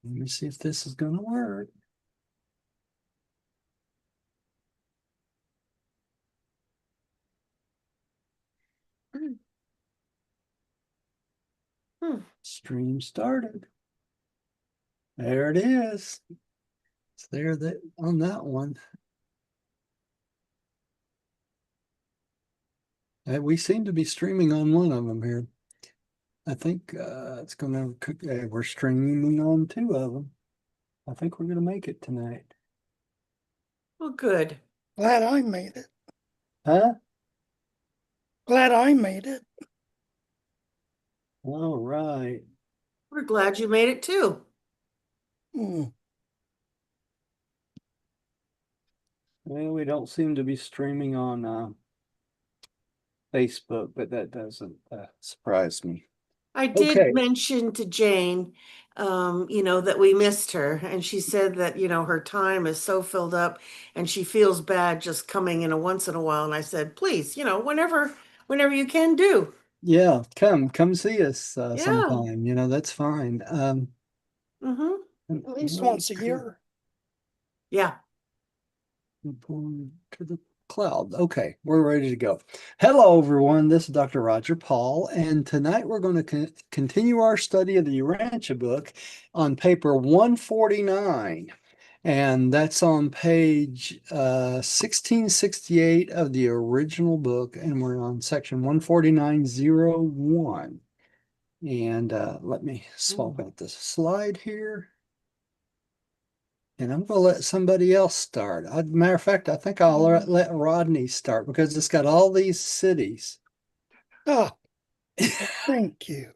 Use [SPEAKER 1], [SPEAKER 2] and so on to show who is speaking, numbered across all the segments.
[SPEAKER 1] Let me see if this is going to work. Stream started. There it is. It's there that on that one. We seem to be streaming on one of them here. I think it's going to, we're streaming on two of them. I think we're going to make it tonight.
[SPEAKER 2] Well, good.
[SPEAKER 3] Glad I made it.
[SPEAKER 1] Huh?
[SPEAKER 3] Glad I made it.
[SPEAKER 1] All right.
[SPEAKER 2] We're glad you made it too.
[SPEAKER 3] Hmm.
[SPEAKER 1] Well, we don't seem to be streaming on Facebook, but that doesn't surprise me.
[SPEAKER 2] I did
[SPEAKER 1] Okay.
[SPEAKER 2] mention to Jane, that we missed her, and she said that, her time is so filled up and she feels bad just coming in a once in a while. And I said, please, whenever you can do.
[SPEAKER 1] Yeah, come see us
[SPEAKER 2] Yeah.
[SPEAKER 1] sometime. That's fine.
[SPEAKER 3] At least once a year.
[SPEAKER 2] Yeah.
[SPEAKER 1] To the cloud. Okay, we're ready to go. Hello, everyone. This is Dr. Roger Paul, and tonight we're going to continue our study of the Urantia book on paper 149. And that's on page 1668 of the original book, and we're on section 149.01. And let me swap out this slide here. And I'm going to let somebody else start. Matter of fact, I think I'll let Rodney start because it's got all these cities.
[SPEAKER 3] Oh, thank you.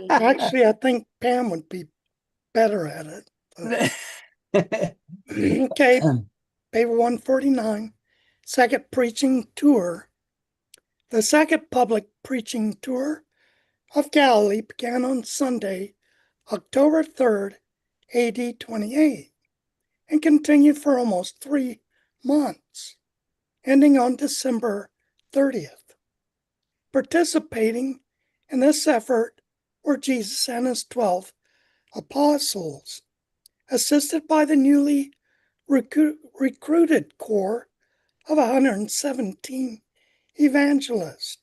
[SPEAKER 3] Actually, I think Pam would be better at it. Okay, paper 149, second preaching tour. The second public preaching tour of Galilee began on Sunday, October 3rd, AD 28, and continued for almost 3 months, ending on December 30th. Participating in this effort were Jesus and his 12 apostles, assisted by the newly recruited corps of 117 evangelists,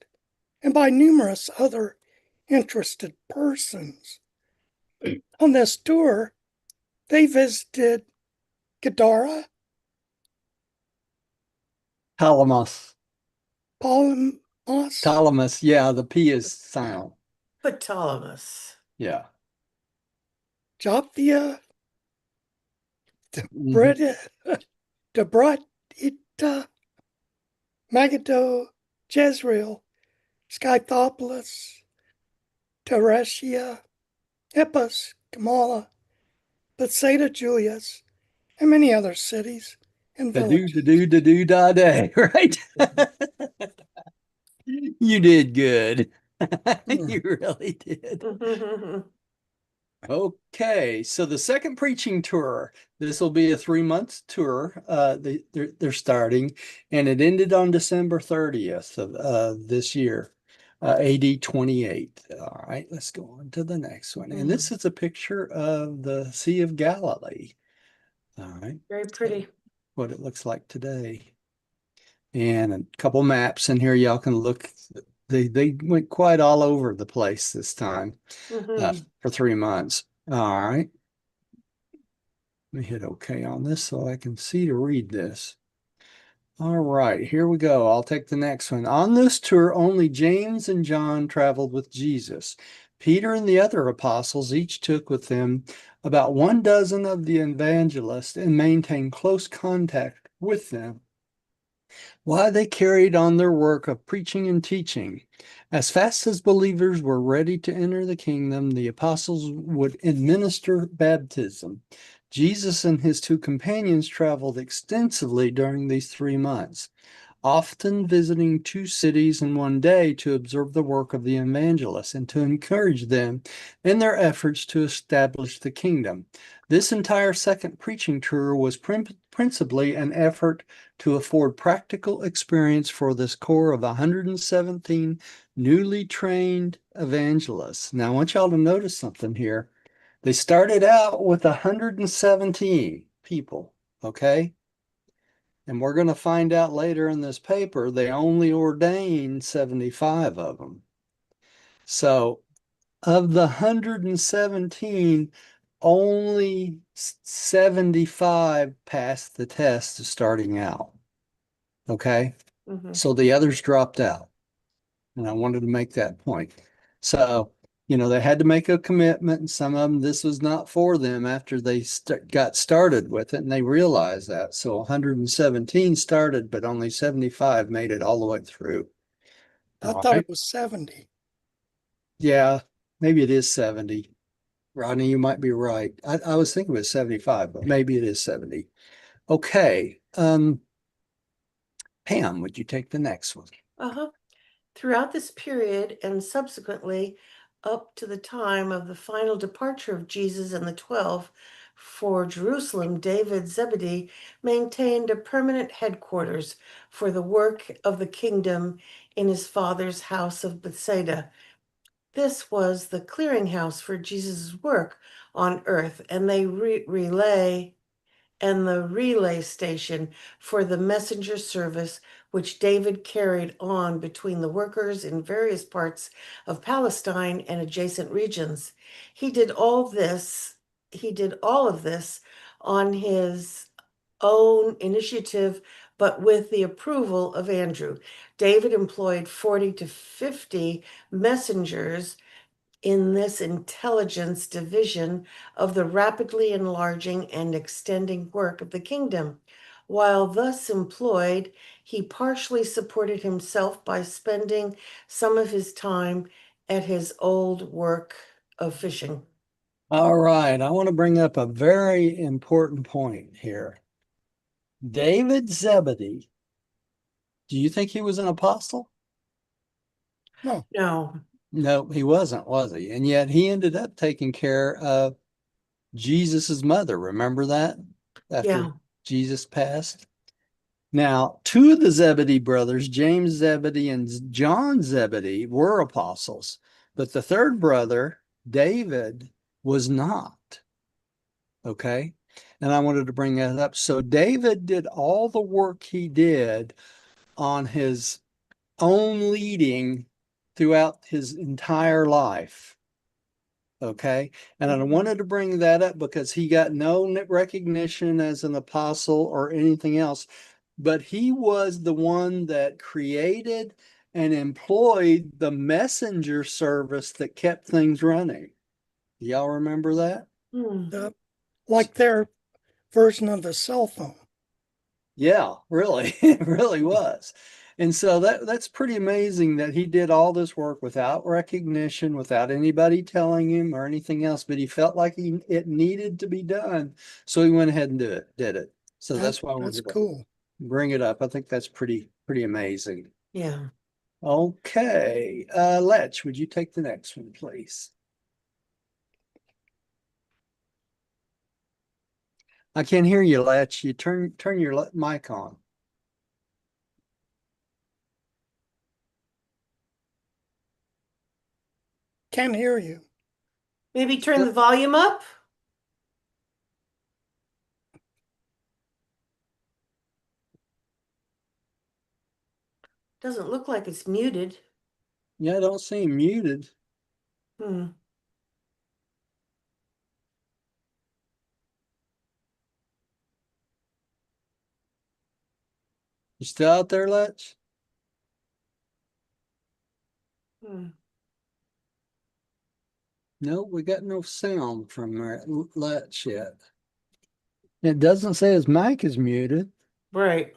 [SPEAKER 3] and by numerous other interested persons. On this tour, they visited Gadara,
[SPEAKER 1] Talamus.
[SPEAKER 3] Ptolemais,
[SPEAKER 1] Talamus. Yeah, the P is silent.
[SPEAKER 2] Ptolemais.
[SPEAKER 1] Yeah.
[SPEAKER 3] Jophia, Debratita, Megiddo, Jezreel, Scythopolis, Teresia, Hippus, Kamala, Bethsaida, Julius, and many other cities and villages.
[SPEAKER 1] Da-day, right? You did good. You really did. Okay, so the second preaching tour, this will be a 3-month tour. They're starting, and it ended on December 30th of this year, AD 28. All right, let's go on to the next one. And this is a picture of the Sea of Galilee. All right.
[SPEAKER 2] Very pretty.
[SPEAKER 1] What it looks like today. And a couple maps in here, y'all can look. They went quite all over the place this time for 3 months. All right. Let me hit OK on this so I can see to read this. All right, here we go. I'll take the next one. On this tour, only James and John traveled with Jesus. Peter and the other apostles each took with them about 12 of the evangelists and maintained close contact with them while they carried on their work of preaching and teaching. As fast as believers were ready to enter the kingdom, the apostles would administer baptism. Jesus and his 2 companions traveled extensively during these 3 months, often visiting 2 cities in one day to observe the work of the evangelists and to encourage them in their efforts to establish the kingdom. This entire second preaching tour was principally an effort to afford practical experience for this corps of 117 newly trained evangelists. Now, I want y'all to notice something here. They started out with 117 people, okay? And we're going to find out later in this paper, they only ordained 75 of them. So of the 117, only 75 passed the test of starting out. Okay. So the others dropped out. And I wanted to make that point. So, they had to make a commitment, and some of them, this was not for them after they got started with it, and they realized that. So 117 started, but only 75 made it all the way through.
[SPEAKER 3] I
[SPEAKER 1] All
[SPEAKER 3] thought
[SPEAKER 1] right.
[SPEAKER 3] it was 70.
[SPEAKER 1] Yeah, maybe it is 70. Rodney, you might be right. I was thinking it was 75, but maybe it is 70. Okay. Pam, would you take the next one?
[SPEAKER 2] Throughout this period and subsequently up to the time of the final departure of Jesus and the 12 for Jerusalem, David Zebedee maintained a permanent headquarters for the work of the kingdom in his father's house of Bethsaida. This was the clearinghouse for Jesus' work on earth, and the relay station for the messenger service which David carried on between the workers in various parts of Palestine and adjacent regions. He did all of this on his own initiative, but with the approval of Andrew. David employed 40 to 50 messengers in this intelligence division of the rapidly enlarging and extending work of the kingdom. While thus employed, he partially supported himself by spending some of his time at his old work of fishing.
[SPEAKER 1] All right. I want to bring up a very important point here. David Zebedee, do you think he was an apostle?
[SPEAKER 3] No.
[SPEAKER 1] No, he wasn't, was he? And yet he ended up taking care of Jesus's mother. Remember that? After Jesus passed. Now, two of the Zebedee brothers, James Zebedee and John Zebedee, were apostles, but the third brother, David, was not. Okay. And I wanted to bring that up. So David did all the work he did on his own leading throughout his entire life. Okay. And I wanted to bring that up because he got no recognition as an apostle or anything else, but he was the one that created and employed the messenger service that kept things running. Y'all remember that?
[SPEAKER 3] Like their version of the cell phone.
[SPEAKER 1] Yeah, really. It really was. And so that's pretty amazing that he did all this work without recognition, without anybody telling him or anything else, but he felt like it needed to be done. So he went ahead and did it. So that's why I wanted to
[SPEAKER 3] cool.
[SPEAKER 1] bring it up. I think that's pretty amazing.
[SPEAKER 2] Yeah.
[SPEAKER 1] Okay. Letch, would you take the next one, please? I can't hear you, Letch. You turn your mic on.
[SPEAKER 3] Can't hear you.
[SPEAKER 2] Maybe turn the volume up. Doesn't look like it's muted.
[SPEAKER 1] Yeah, I don't seem muted.
[SPEAKER 2] You
[SPEAKER 1] still out there, Letch? No, we got no sound from Letch yet. It doesn't say his mic is muted.
[SPEAKER 2] Right.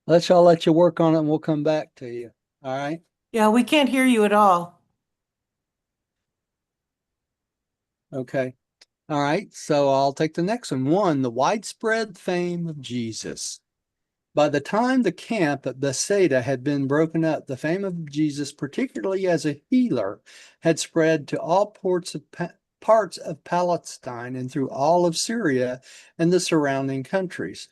[SPEAKER 1] I'll let you work on it and we'll come back to you. All right.
[SPEAKER 2] Yeah, we can't hear you at all.
[SPEAKER 1] Okay. All right. So I'll take the next one. One, the widespread fame of Jesus. By the time the camp at Bethsaida had been broken up, the fame of Jesus, particularly as a healer, had spread to all parts of Palestine and through all of Syria and the surrounding countries.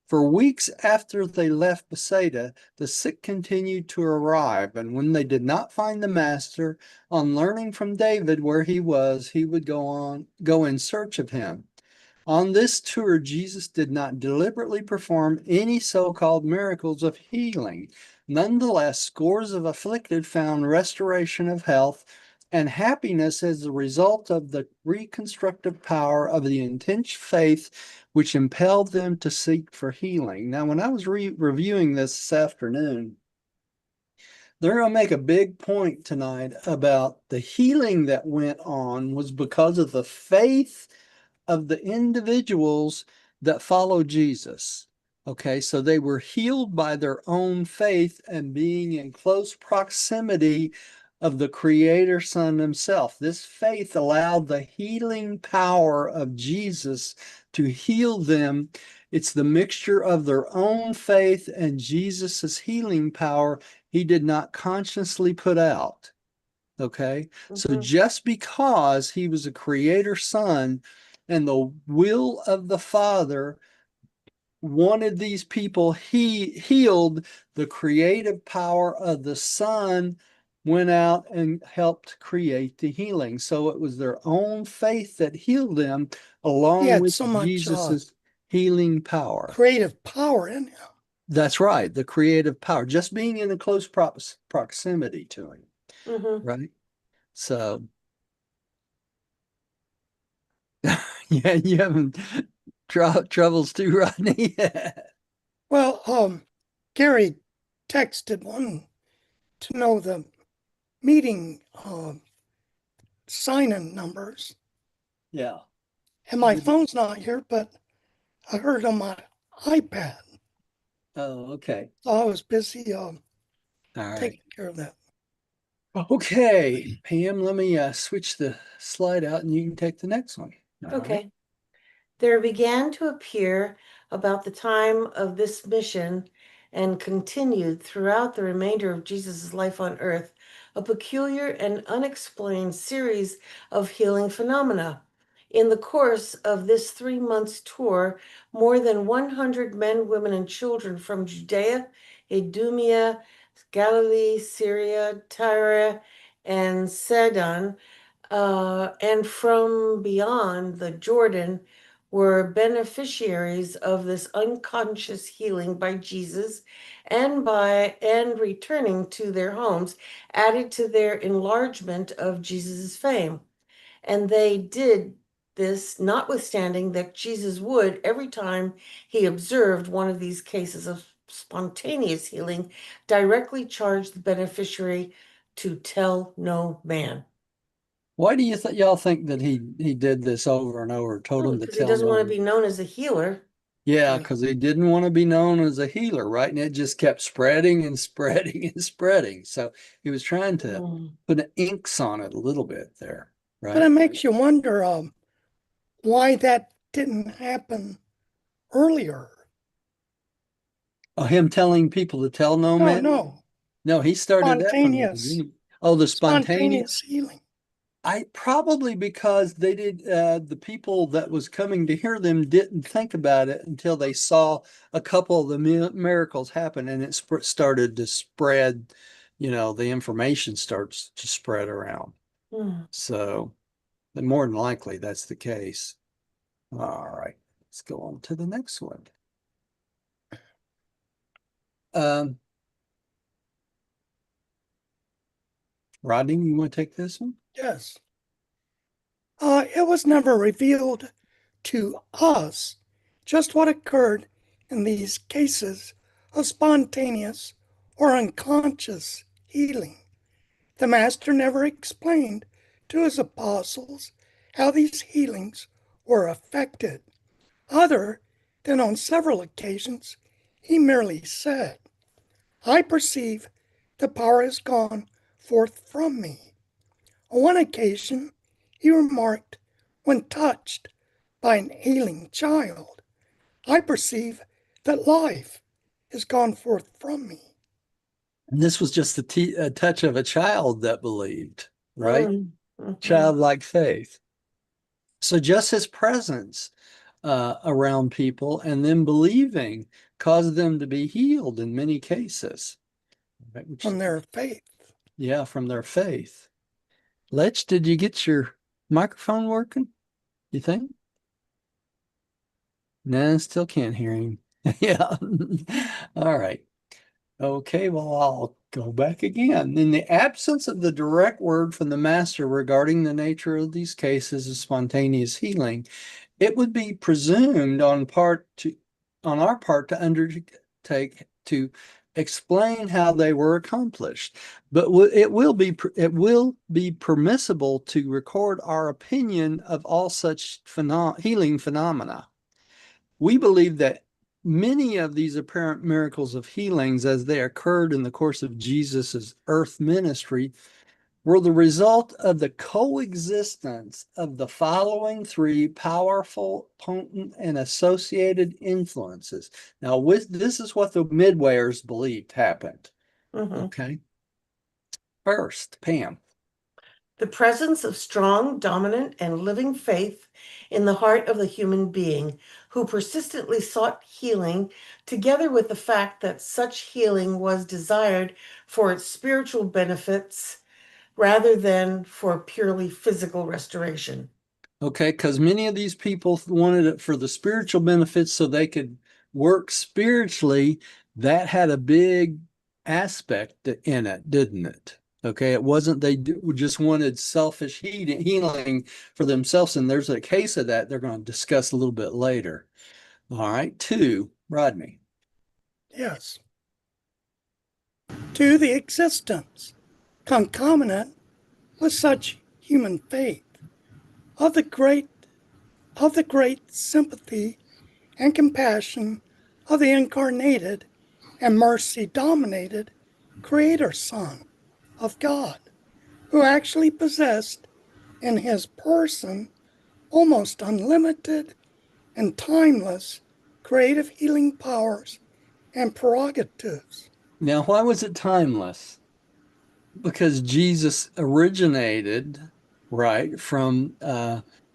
[SPEAKER 1] For weeks after they left Bethsaida, the sick continued to arrive, and when they did not find the master, on learning from David where he was, he would go in search of him. On this tour, Jesus did not deliberately perform any so-called miracles of healing. Nonetheless, scores of afflicted found restoration of health and happiness as a result of the reconstructive power of the intense faith which impelled them to seek for healing. Now, when I was reviewing this afternoon, they're going to make a big point tonight about the healing that went on was because of the faith of the individuals that follow Jesus. Okay, so they were healed by their own faith and being in close proximity of the Creator Son himself. This faith allowed the healing power of Jesus to heal them. It's the mixture of their own faith and Jesus's healing power he did not consciously put out. Okay, so just because he was a Creator Son and the will of the Father wanted these people healed, the creative power of the Son went out and helped create the healing. So it was their own faith that healed them,
[SPEAKER 3] He
[SPEAKER 1] along
[SPEAKER 3] had
[SPEAKER 1] with
[SPEAKER 3] so much
[SPEAKER 1] Jesus's healing power.
[SPEAKER 3] creative power in him.
[SPEAKER 1] That's right, the creative power, just being in a close proximity to him, right? So, yeah, you having troubles too, Rodney?
[SPEAKER 3] Well, Gary texted one to know the meeting sign-in numbers.
[SPEAKER 1] Yeah.
[SPEAKER 3] And my phone's not here, but I heard it on my iPad.
[SPEAKER 1] Oh, okay.
[SPEAKER 3] So I was busy
[SPEAKER 1] All right.
[SPEAKER 3] taking care of that.
[SPEAKER 1] Okay, Pam, let me switch the slide out and you can take the next one. All right.
[SPEAKER 2] Okay. There began to appear about the time of this mission and continued throughout the remainder of Jesus' life on earth a peculiar and unexplained series of healing phenomena. In the course of this 3 months tour, more than 100 men, women, and children from Judea, Idumea, Galilee, Syria, Tyre, and Sidon, and from beyond the Jordan were beneficiaries of this unconscious healing by Jesus and returning to their homes added to their enlargement of Jesus' fame. And they did this notwithstanding that Jesus would, every time he observed one of these cases of spontaneous healing, directly charge the beneficiary to tell no man.
[SPEAKER 1] Why do you y'all think that he did this over and over, told him to
[SPEAKER 2] Because he
[SPEAKER 1] tell
[SPEAKER 2] doesn't
[SPEAKER 1] no
[SPEAKER 2] want to
[SPEAKER 1] one?
[SPEAKER 2] be known as a healer.
[SPEAKER 1] Yeah, because he didn't want to be known as a healer, right? And it just kept spreading and spreading and spreading. So he was trying to put an inks on it a little bit there,
[SPEAKER 3] But it
[SPEAKER 1] right?
[SPEAKER 3] makes you wonder why that didn't happen earlier.
[SPEAKER 1] Oh, him telling people to tell no
[SPEAKER 3] No,
[SPEAKER 1] man?
[SPEAKER 3] no.
[SPEAKER 1] No, he started that from the
[SPEAKER 3] Spontaneous.
[SPEAKER 1] beginning. Oh, the
[SPEAKER 3] Spontaneous
[SPEAKER 1] spontaneous.
[SPEAKER 3] healing.
[SPEAKER 1] I probably because they did the people that was coming to hear them didn't think about it until they saw a couple of the miracles happen and it started to spread, the information starts to spread around. So, more than likely that's the case. All right, let's go on to the next one. Rodney, you want to take this one?
[SPEAKER 3] Yes. It was never revealed to us just what occurred in these cases of spontaneous or unconscious healing. The Master never explained to his apostles how these healings were effected, other than on several occasions he merely said, I perceive the power has gone forth from me. On one occasion, he remarked, when touched by an ailing child, I perceive that life has gone forth from me.
[SPEAKER 1] And this was just a touch of a child that believed, right?
[SPEAKER 2] Mm-hmm.
[SPEAKER 1] Childlike faith. So just his presence around people, and then believing caused them to be healed in many cases.
[SPEAKER 3] From their faith.
[SPEAKER 1] Yeah, from their faith. Letch, did you get your microphone working, you think? No, still can't hear him. Yeah. All right. Okay, well, I'll go back again. In the absence of the direct word from the master regarding the nature of these cases of spontaneous healing, it would be presumed on our part to undertake to explain how they were accomplished. But it will be permissible to record our opinion of all such healing phenomena. We believe that many of these apparent miracles of healings, as they occurred in the course of Jesus's earth ministry, were the result of the coexistence of the following three powerful, potent, and associated influences. Now, this is what the Midwayers believed happened. Okay. First, Pam.
[SPEAKER 2] The presence of strong, dominant, and living faith in the heart of the human being who persistently sought healing, together with the fact that such healing was desired for its spiritual benefits rather than for purely physical restoration.
[SPEAKER 1] Okay, because many of these people wanted it for the spiritual benefits so they could work spiritually. That had a big aspect in it, didn't it? Okay, it wasn't just wanted selfish healing for themselves, and there's a case of that they're going to discuss a little bit later. All right, two, Rodney.
[SPEAKER 3] Yes. To the existence, concomitant with such human faith, of the great sympathy and compassion of the incarnated and mercy-dominated Creator Son of God, who actually possessed in his person almost unlimited and timeless creative healing powers and prerogatives.
[SPEAKER 1] Now, why was it timeless? Because Jesus originated, right, from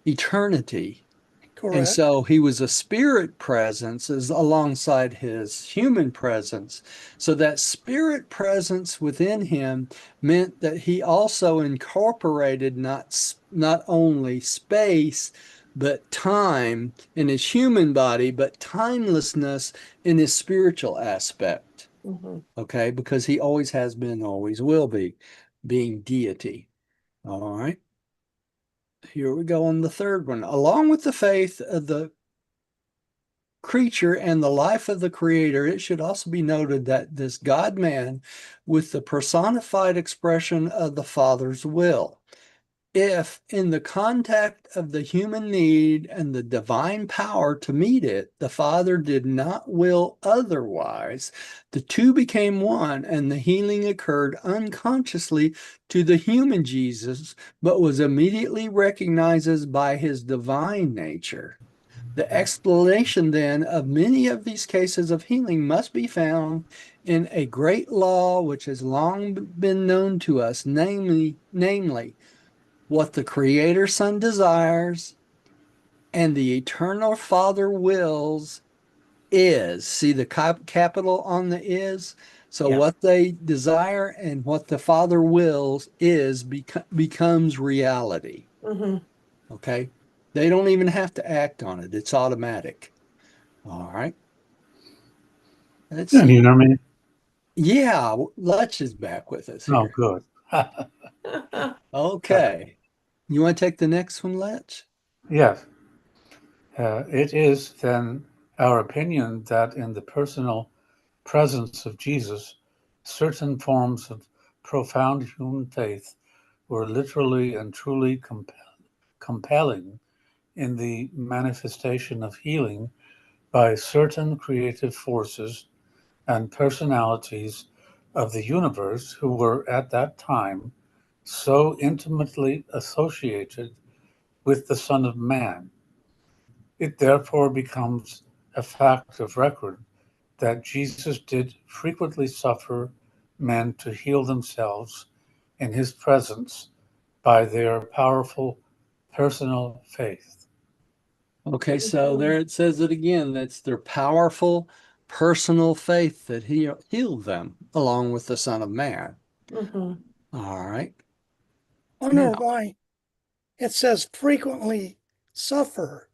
[SPEAKER 1] eternity. And
[SPEAKER 3] Correct?
[SPEAKER 1] so he was a spirit presence alongside his human presence. So that spirit presence within him meant that he also incorporated not only space, but time in his human body, but timelessness in his spiritual aspect. Okay, because he always has been, always will be, being deity. All right. Here we go on the third one. Along with the faith of the creature and the life of the creator, it should also be noted that this God man with the personified expression of the Father's will. If in the contact of the human need and the divine power to meet it, the Father did not will otherwise, the two became one and the healing occurred unconsciously to the human Jesus, but was immediately recognized by his divine nature. The explanation then of many of these cases of healing must be found in a great law which has long been known to us, namely what the Creator Son desires and the Eternal Father wills is. See the capital on the is? So
[SPEAKER 2] Yeah.
[SPEAKER 1] what they desire and what the Father wills becomes reality. Okay? They don't even have to act on it. It's automatic. All right. Let's
[SPEAKER 4] Can
[SPEAKER 1] see.
[SPEAKER 4] you hear me?
[SPEAKER 1] Yeah, Lutch is back with us
[SPEAKER 4] Oh,
[SPEAKER 1] here.
[SPEAKER 4] good.
[SPEAKER 1] Okay. You want to take the next one, Lutch?
[SPEAKER 4] Yes. It is then our opinion that in the personal presence of Jesus, certain forms of profound human faith were literally and truly compelling in the manifestation of healing by certain creative forces and personalities of the universe who were at that time so intimately associated with the Son of Man. It therefore becomes a fact of record that Jesus did frequently suffer men to heal themselves in his presence by their powerful personal faith.
[SPEAKER 1] Okay, so there it says it again. That's their powerful personal faith that he healed them along with the Son of Man.
[SPEAKER 2] Mhm.
[SPEAKER 1] All right.
[SPEAKER 3] Wonder
[SPEAKER 1] Now,
[SPEAKER 3] why it says frequently suffer.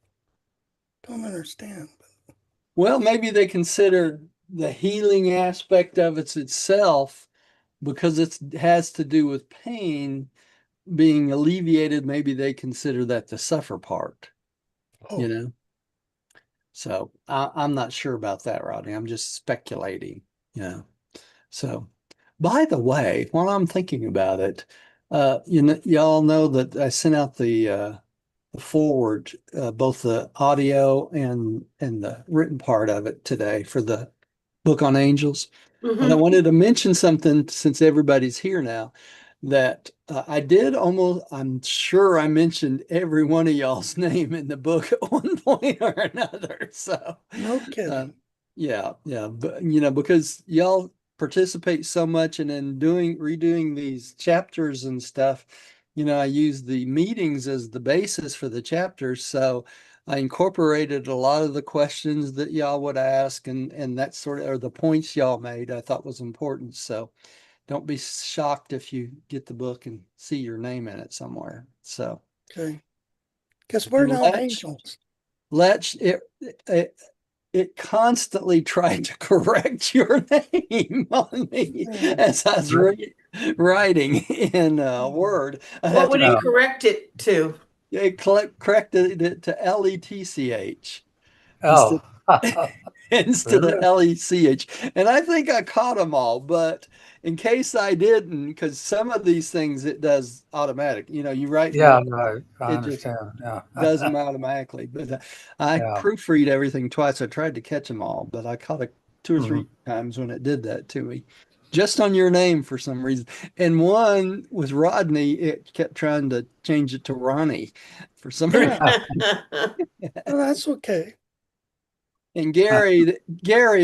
[SPEAKER 3] Don't understand.
[SPEAKER 1] well, maybe they consider the healing aspect of it itself because it has to do with pain being alleviated. Maybe they consider that the suffer part, you
[SPEAKER 3] Oh,
[SPEAKER 1] know? So I'm not sure about that, Rodney. I'm just speculating, you know? So, by the way, while I'm thinking about it, y'all know that I sent out the forward, both the audio and the written part of it today for the book on angels. But I
[SPEAKER 2] Mhm.
[SPEAKER 1] wanted to mention something since everybody's here now that I did almost, I'm sure I mentioned every one of y'all's name in the book at one point or another. So,
[SPEAKER 3] no
[SPEAKER 1] uh,
[SPEAKER 3] kidding.
[SPEAKER 1] yeah, but because y'all participate so much and in redoing these chapters and stuff, I use the meetings as the basis for the chapters. So I incorporated a lot of the questions that y'all would ask and that sort of, or the points y'all made, I thought was important. So don't be shocked if you get the book and see your name in it somewhere. So,
[SPEAKER 3] Okay. Because we're
[SPEAKER 1] and
[SPEAKER 3] not angels.
[SPEAKER 1] Letch, it it constantly tried to correct your name on me
[SPEAKER 3] Yeah.
[SPEAKER 1] as I was writing in Word. I
[SPEAKER 2] What
[SPEAKER 1] had
[SPEAKER 2] would
[SPEAKER 1] to
[SPEAKER 2] it correct it to?
[SPEAKER 1] corrected it to LETCH instead
[SPEAKER 4] Oh,
[SPEAKER 1] instead of
[SPEAKER 4] really?
[SPEAKER 1] LECH. And I think I caught them all, but in case I didn't, because some of these things it does automatic. You write one,
[SPEAKER 4] Yeah, no, I
[SPEAKER 1] it just
[SPEAKER 4] understand. Yeah.
[SPEAKER 1] does them automatically. But I
[SPEAKER 4] Yeah.
[SPEAKER 1] proofread everything twice. I tried to catch them all, but I caught it two or
[SPEAKER 4] Mhm.
[SPEAKER 1] three times when it did that to me. Just on your name for some reason. And one with Rodney, it kept trying to change it to Ronnie for some reason.
[SPEAKER 3] Yeah. Well, that's okay.
[SPEAKER 1] And Gary,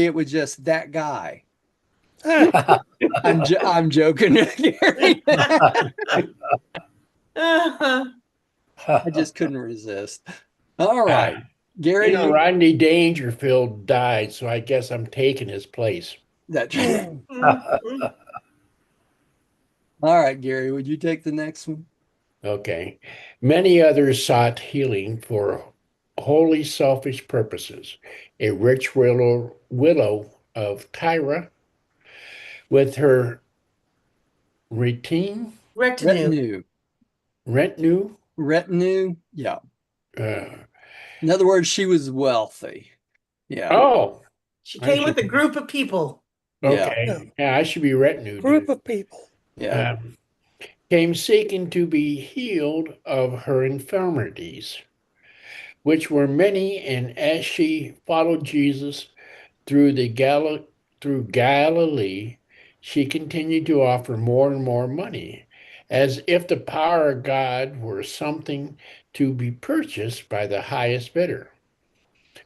[SPEAKER 1] it was just that guy.
[SPEAKER 3] Ah,
[SPEAKER 1] I'm joking, Gary. I just couldn't resist. All right, Gary,
[SPEAKER 5] Rodney Dangerfield died, so I guess I'm taking his place.
[SPEAKER 1] that's right.
[SPEAKER 3] mm,
[SPEAKER 1] All right, Gary, would you take the next one?
[SPEAKER 5] Okay. Many others sought healing for wholly selfish purposes. A rich widow of Tyre with her retinue,
[SPEAKER 2] Retinue.
[SPEAKER 1] Retinue.
[SPEAKER 5] retinue,
[SPEAKER 1] Retinue. Yeah.
[SPEAKER 5] uh,
[SPEAKER 1] In other words, she was wealthy. Yeah.
[SPEAKER 5] oh,
[SPEAKER 2] She
[SPEAKER 5] I
[SPEAKER 2] came
[SPEAKER 5] should,
[SPEAKER 2] with a group of people.
[SPEAKER 1] Yeah.
[SPEAKER 3] yeah.
[SPEAKER 5] okay. Yeah, I should be retinue
[SPEAKER 3] Group
[SPEAKER 5] then.
[SPEAKER 3] of people.
[SPEAKER 1] Yeah.
[SPEAKER 5] Um, came seeking to be healed of her infirmities, which were many, and as she followed Jesus through through Galilee, she continued to offer more and more money, as if the power of God were something to be purchased by the highest bidder.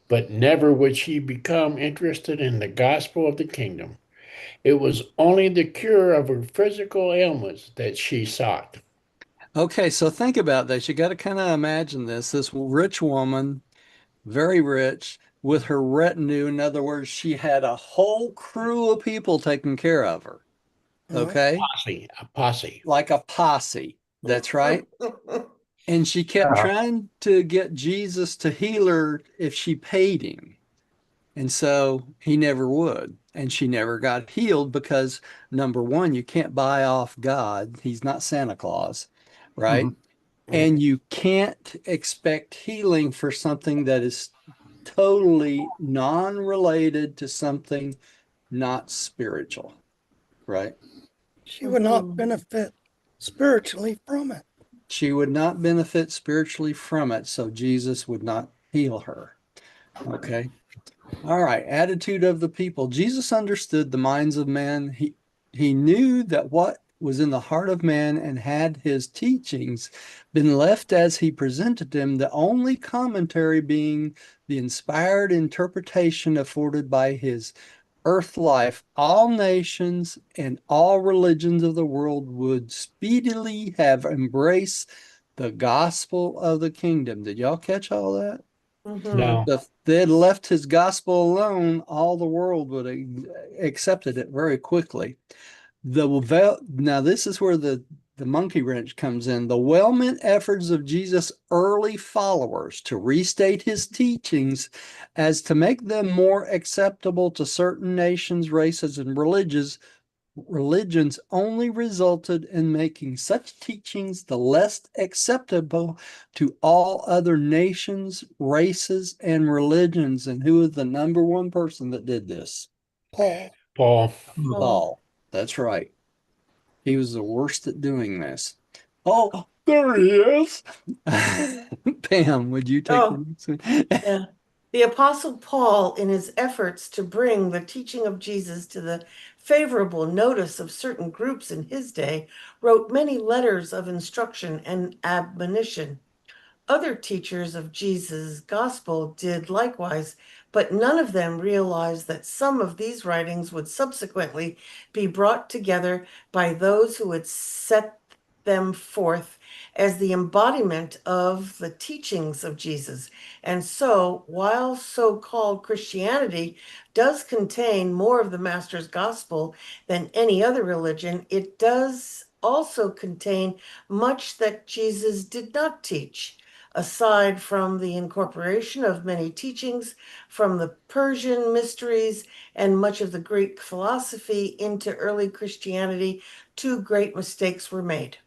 [SPEAKER 5] But never would she become interested in the gospel of the kingdom. It was only the cure of her physical ailments that she sought.
[SPEAKER 1] Okay, so think about this. You got to kind of imagine this. This rich woman, very rich, with her retinue. In other words, she had a whole crew of people taking care of her.
[SPEAKER 3] Yeah.
[SPEAKER 1] Okay.
[SPEAKER 5] A posse.
[SPEAKER 1] Like a posse. That's right. And she kept
[SPEAKER 4] Yeah.
[SPEAKER 1] trying to get Jesus to heal her if she paid him. And so he never would. And she never got healed because, number one, you can't buy off God. He's not Santa Claus, right?
[SPEAKER 4] Mhm.
[SPEAKER 1] And you can't expect healing for something that is totally non-related to something not spiritual, right?
[SPEAKER 3] She would not
[SPEAKER 2] Mhm.
[SPEAKER 3] benefit spiritually from it.
[SPEAKER 1] She would not benefit spiritually from it, so Jesus would not heal her. Okay. All right, attitude of the people. Jesus understood the minds of men. He knew that what was in the heart of man and had his teachings been left as he presented them, the only commentary being the inspired interpretation afforded by his earth life, all nations and all religions of the world would speedily have embraced the gospel of the kingdom. Did y'all catch all that?
[SPEAKER 5] No.
[SPEAKER 1] If they had left his gospel alone, all the world would have accepted it very quickly. Now this is where the monkey wrench comes in. The well-meant efforts of Jesus' early followers to restate his teachings as to make them more acceptable to certain nations, races, and religions only resulted in making such teachings the less acceptable to all other nations, races, and religions. And who is the number one person that did this?
[SPEAKER 3] Paul.
[SPEAKER 5] Paul.
[SPEAKER 1] Paul. That's right. He was the worst at doing this. Oh, there he is. Pam, would you take the
[SPEAKER 2] Oh,
[SPEAKER 1] next one?
[SPEAKER 2] yeah. The Apostle Paul, in his efforts to bring the teaching of Jesus to the favorable notice of certain groups in his day, wrote many letters of instruction and admonition. Other teachers of Jesus' gospel did likewise, but none of them realized that some of these writings would subsequently be brought together by those who would set them forth as the embodiment of the teachings of Jesus. And so, while so-called Christianity does contain more of the Master's gospel than any other religion, it does also contain much that Jesus did not teach. Aside from the incorporation of many teachings from the Persian mysteries and much of the Greek philosophy into early Christianity, two great mistakes were made.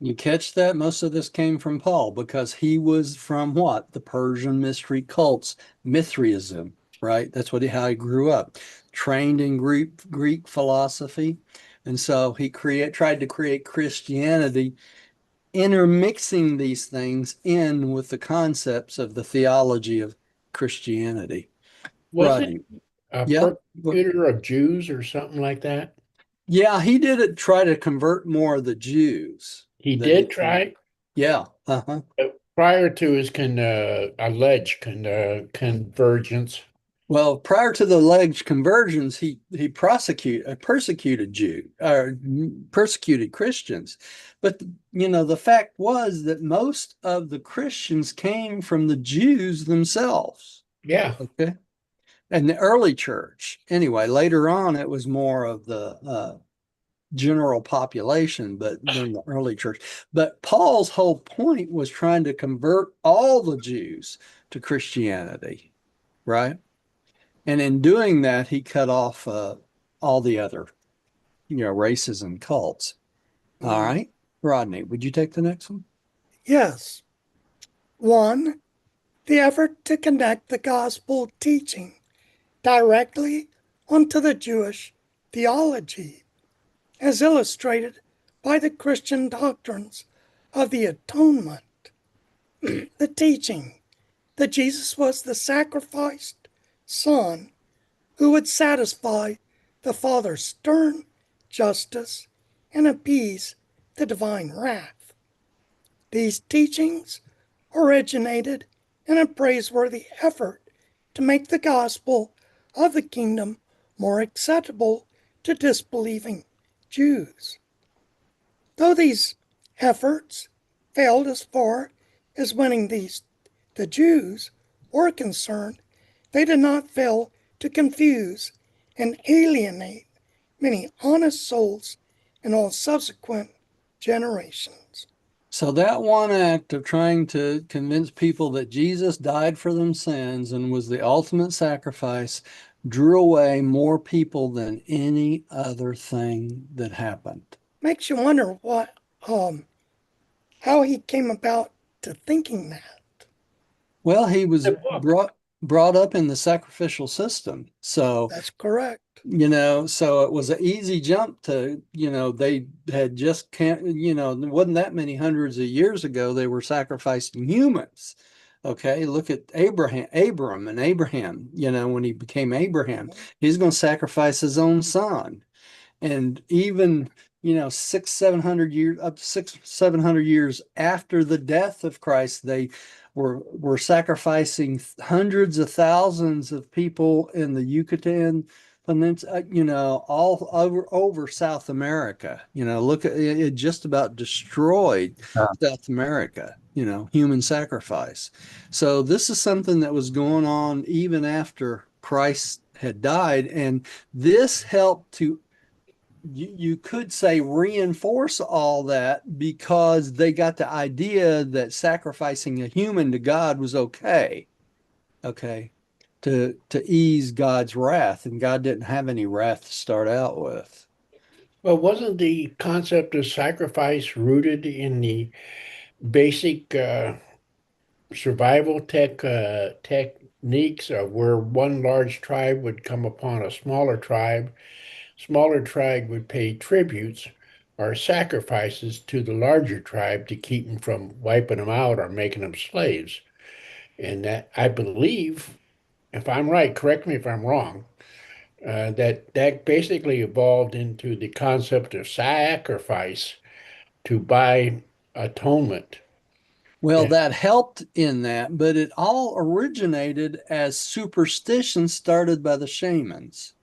[SPEAKER 1] You catch that? Most of this came from Paul because he was from what? The Persian mystery cults, Mithraism, right? That's how he grew up, trained in Greek philosophy. And so he tried to create Christianity, intermixing these things in with the concepts of the theology of Christianity.
[SPEAKER 5] Wasn't
[SPEAKER 1] Rodney.
[SPEAKER 5] a
[SPEAKER 1] Yeah.
[SPEAKER 5] persecutor of Jews or something like that?
[SPEAKER 1] Yeah, he did it try to convert more of the Jews
[SPEAKER 5] He
[SPEAKER 1] than
[SPEAKER 5] did
[SPEAKER 1] anything.
[SPEAKER 5] try
[SPEAKER 1] Yeah. Uh-huh.
[SPEAKER 5] prior to his alleged convergence.
[SPEAKER 1] Well, prior to the alleged conversions, he persecuted persecuted Christians. But the fact was that most of the Christians came from the Jews themselves.
[SPEAKER 5] Yeah.
[SPEAKER 1] Okay. And the early church. Anyway, later on it was more of the general population, but during the early church. But Paul's whole point was trying to convert all the Jews to Christianity, right? And in doing that, he cut off all the other, races and cults. All right, Rodney, would you take the next one?
[SPEAKER 3] Yes. 1. The effort to connect the gospel teaching directly onto the Jewish theology, as illustrated by the Christian doctrines of the Atonement. The teaching that Jesus was the sacrificed Son who would satisfy the Father's stern justice and appease the divine wrath. These teachings originated in a praiseworthy effort to make the gospel of the kingdom more acceptable to disbelieving Jews. Though these efforts failed as far as winning the Jews were concerned, they did not fail to confuse and alienate many honest souls in all subsequent generations.
[SPEAKER 1] So that one act of trying to convince people that Jesus died for them sins and was the ultimate sacrifice drew away more people than any other thing that happened.
[SPEAKER 3] Makes you wonder how he came about to thinking that.
[SPEAKER 1] Well, he was
[SPEAKER 5] The book.
[SPEAKER 1] brought up in the sacrificial system. So,
[SPEAKER 3] That's correct.
[SPEAKER 1] so it was an easy jump to, they had just can't, there wasn't that many hundreds of years ago, they were sacrificing humans. Okay, look at Abram, when he became Abraham, he's going to sacrifice his own son. And even, 700 years after the death of Christ, they were sacrificing hundreds of thousands of people in the Yucatan peninsula, all over South America. Look at it, it just about destroyed South America, human sacrifice. So this is something that was going on even after Christ had died. And this helped to, you could say, reinforce all that because they got the idea that sacrificing a human to God was okay. Okay. To ease God's wrath, and God didn't have any wrath to start out with.
[SPEAKER 5] Well, wasn't the concept of sacrifice rooted in the basic survival techniques of where one large tribe would come upon a smaller tribe would pay tributes or sacrifices to the larger tribe to keep them from wiping them out or making them slaves? And that, I believe, if I'm right, correct me if I'm wrong, that basically evolved into the concept of sacrifice to buy atonement.
[SPEAKER 1] Well,
[SPEAKER 5] Yeah.
[SPEAKER 1] that helped in that, but it all originated as superstition started by the shamans.